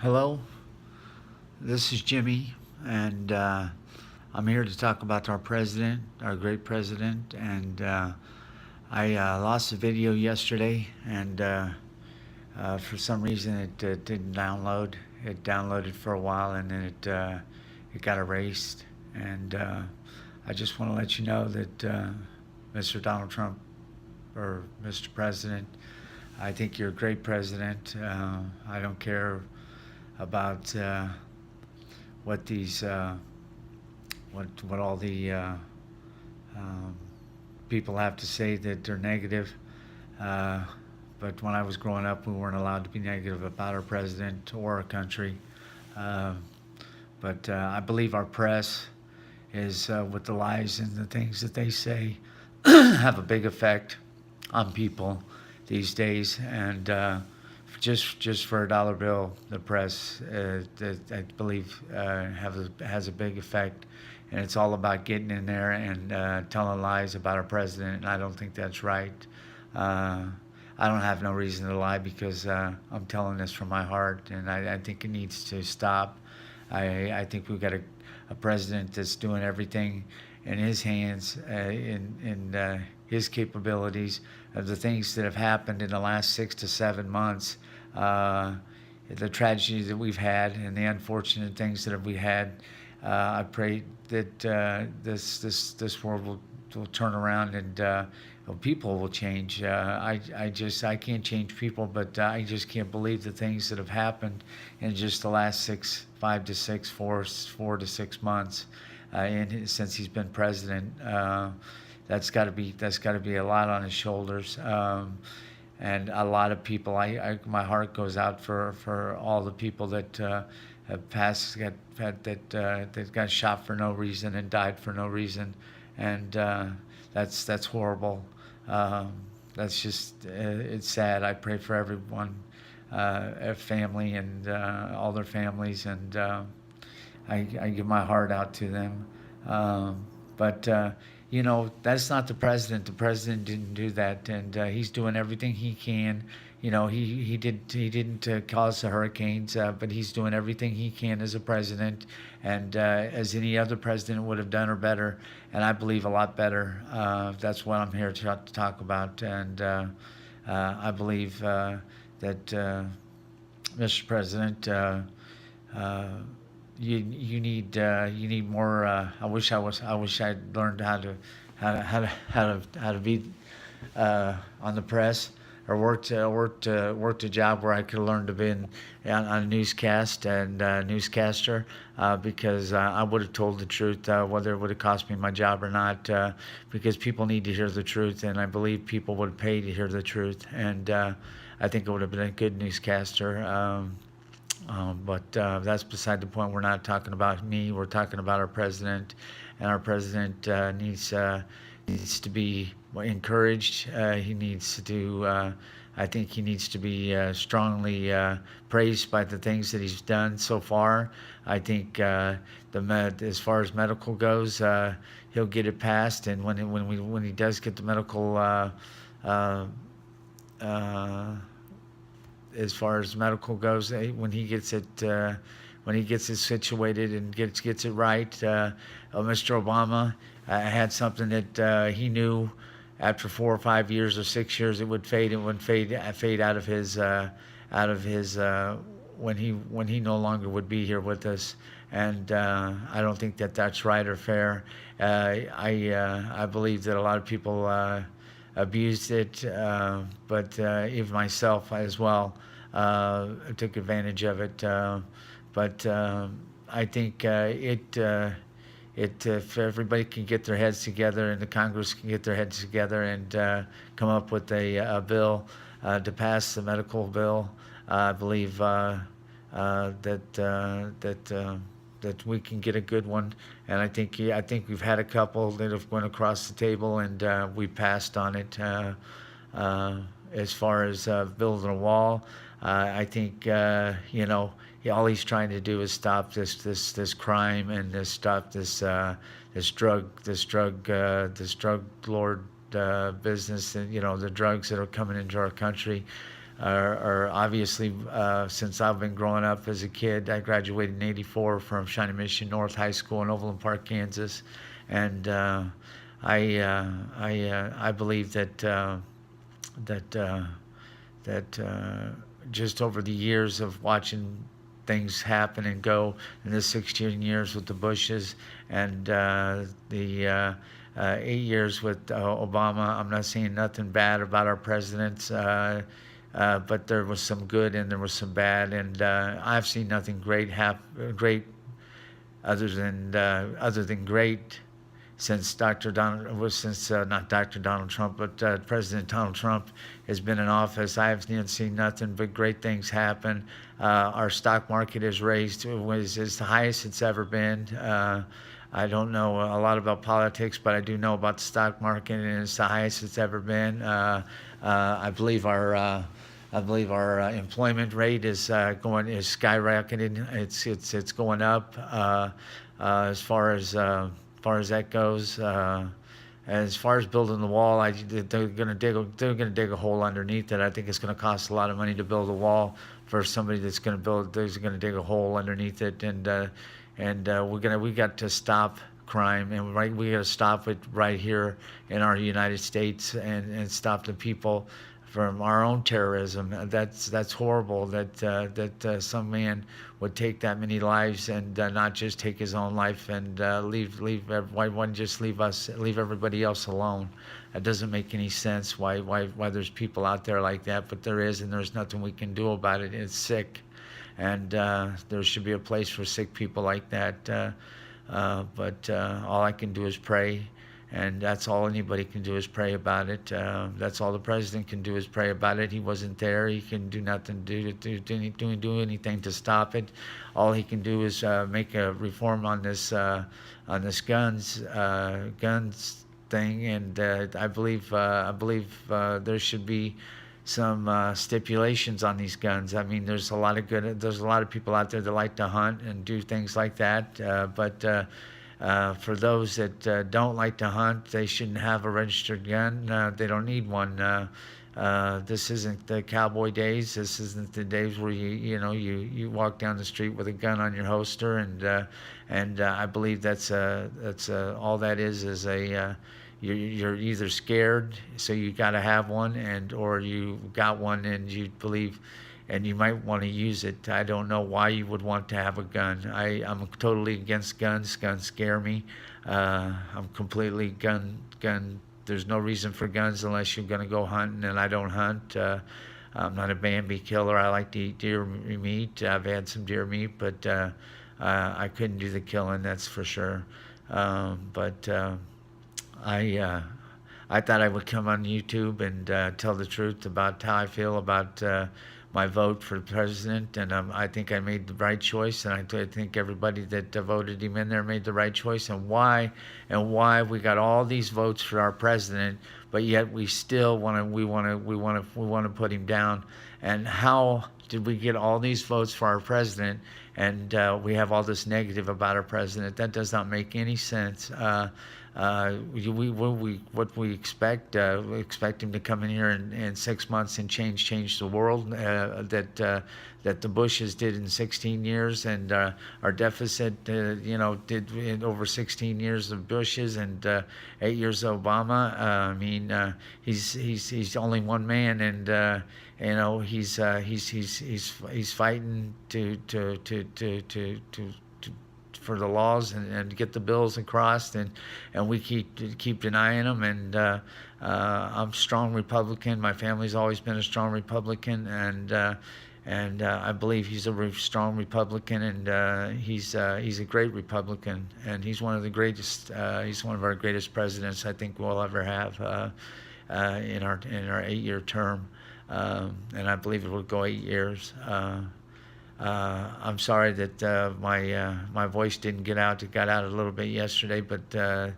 Hello, this is Jimmy, and I'm here to talk about our president, our great president. And I lost a video yesterday, and for some reason it didn't download. It downloaded for a while, and then it got erased. And I just want to let you know that Mr. Donald Trump, or Mr. President, I think you're a great president. I don't care about what these what all the um, people have to say that they're negative. Uh, but when I was growing up, we weren't allowed to be negative about our president or our country. Uh, but I believe our press is with the lies and the things that they say have a big effect on people these days. And just for a dollar bill, the press, I believe, has a big effect, and it's all about getting in there and telling lies about our president. And I don't think that's right. Uh, I don't have no reason to lie because I'm telling this from my heart, and I think it needs to stop. I think we've got a president that's doing everything in his hands, in his capabilities, of the things that have happened in the last 6 to 7 months, uh, the tragedy that we've had and the unfortunate things that we had. I pray that this world will turn around, and people will change. I can't change people, but I just can't believe the things that have happened in just the last 4 to 6 months, since he's been president. That's got to be a lot on his shoulders. And a lot of people. My heart goes out for all the people that have passed, that got shot for no reason and died for no reason, and that's horrible. That's just it's sad. I pray for everyone, family, and all their families, and I give my heart out to them. But that's not the president. The president didn't do that, and he's doing everything he can. He didn't cause the hurricanes, but he's doing everything he can as a president, and as any other president would have done or better, and I believe a lot better. That's what I'm here to talk about, and I believe that Mr. President. Uh, you need more. I wish I'd learned how to be on the press, or worked a job where I could learn to be on a newscast and newscaster, because I would have told the truth, whether it would have cost me my job or not, because people need to hear the truth, and I believe people would pay to hear the truth, and I think it would have been a good newscaster. But that's beside the point. We're not talking about me. We're talking about our president, and our president needs to be encouraged. He needs to. I think he needs to be strongly praised by the things that he's done so far. I think as far as medical goes, he'll get it passed, and when he does get the medical. As far as medical goes, when he gets it situated and gets it right. Mr. Obama had something that he knew after 4 or 5 years or 6 years it would fade. It would fade out of his when he no longer would be here with us. And I don't think that that's right or fair. I believe that a lot of people abused it, but even myself as well took advantage of it. But I think if everybody can get their heads together, and the Congress can get their heads together and come up with a bill to pass the medical bill, I believe that we can get a good one. And I think we've had a couple that have went across the table, and we passed on it. As far as building a wall, I think all he's trying to do is stop this crime, and stop this drug lord business, and the drugs that are coming into our country. are obviously, since I've been growing up as a kid. I graduated in '84 from Shining Mission North High School in Overland Park, Kansas, and I believe that that just over the years of watching things happen and go in the 16 years with the Bushes and the 8 years with Obama, I'm not saying nothing bad about our presidents. But there was some good and there was some bad, and I've seen nothing great other than great since Dr. Donald was since not Dr. Donald Trump, but President Donald Trump has been in office. I haven't seen nothing but great things happen. Our stock market is raised is the highest it's ever been. I don't know a lot about politics, but I do know about the stock market, and it's the highest it's ever been. I believe our employment rate is skyrocketing. It's going up as far as that goes. As far as building the wall, they're gonna dig a hole underneath it. I think it's gonna cost a lot of money to build a wall for somebody that's gonna dig a hole underneath it, and we got to stop crime, and we got to stop it right here in our United States, and stop the people from our own terrorism. That's horrible that some man would take that many lives and not just take his own life and why wouldn't just leave everybody else alone? That doesn't make any sense. Why there's people out there like that, but there is, and there's nothing we can do about it. It's sick, and there should be a place for sick people like that. But all I can do is pray, and that's all anybody can do is pray about it. That's all the president can do is pray about it. He wasn't there. He can do nothing to do anything to stop it. All he can do is make a reform on this guns thing, and I believe there should be some stipulations on these guns. I mean, there's a lot of people out there that like to hunt and do things like that, but for those that don't like to hunt, they shouldn't have a registered gun. They don't need one. This isn't the cowboy days. This isn't the days where you walk down the street with a gun on your holster, and I believe that's all that is a you're either scared, so you got to have one, or you got one and you believe, and you might want to use it. I don't know why you would want to have a gun. I'm totally against guns. Guns scare me. I'm completely gun. There's no reason for guns unless you're going to go hunting, and I don't hunt. I'm not a Bambi killer. I like to eat deer meat. I've had some deer meat, but I couldn't do the killing, that's for sure. But I thought I would come on YouTube and tell the truth about how I feel about my vote for president, and I think I made the right choice, and I think everybody that voted him in there made the right choice. And why we got all these votes for our president, but yet we still want to put him down. And how did we get all these votes for our president, and we have all this negative about our president? That does not make any sense. What we expect him to come in here in 6 months and change the world, that the Bushes did in 16 years, and our deficit did in over 16 years of Bushes and 8 years of Obama. I mean, he's only one man, and he's fighting to for the laws and get the bills across, and we keep denying them. And I'm a strong Republican. My family's always been a strong Republican, and I believe he's a strong Republican, and he's a great Republican, and he's one of the greatest. He's one of our greatest presidents I think we'll ever have in our 8-year term, and I believe it will go 8 years. I'm sorry that my voice didn't get out. It got out a little bit yesterday, but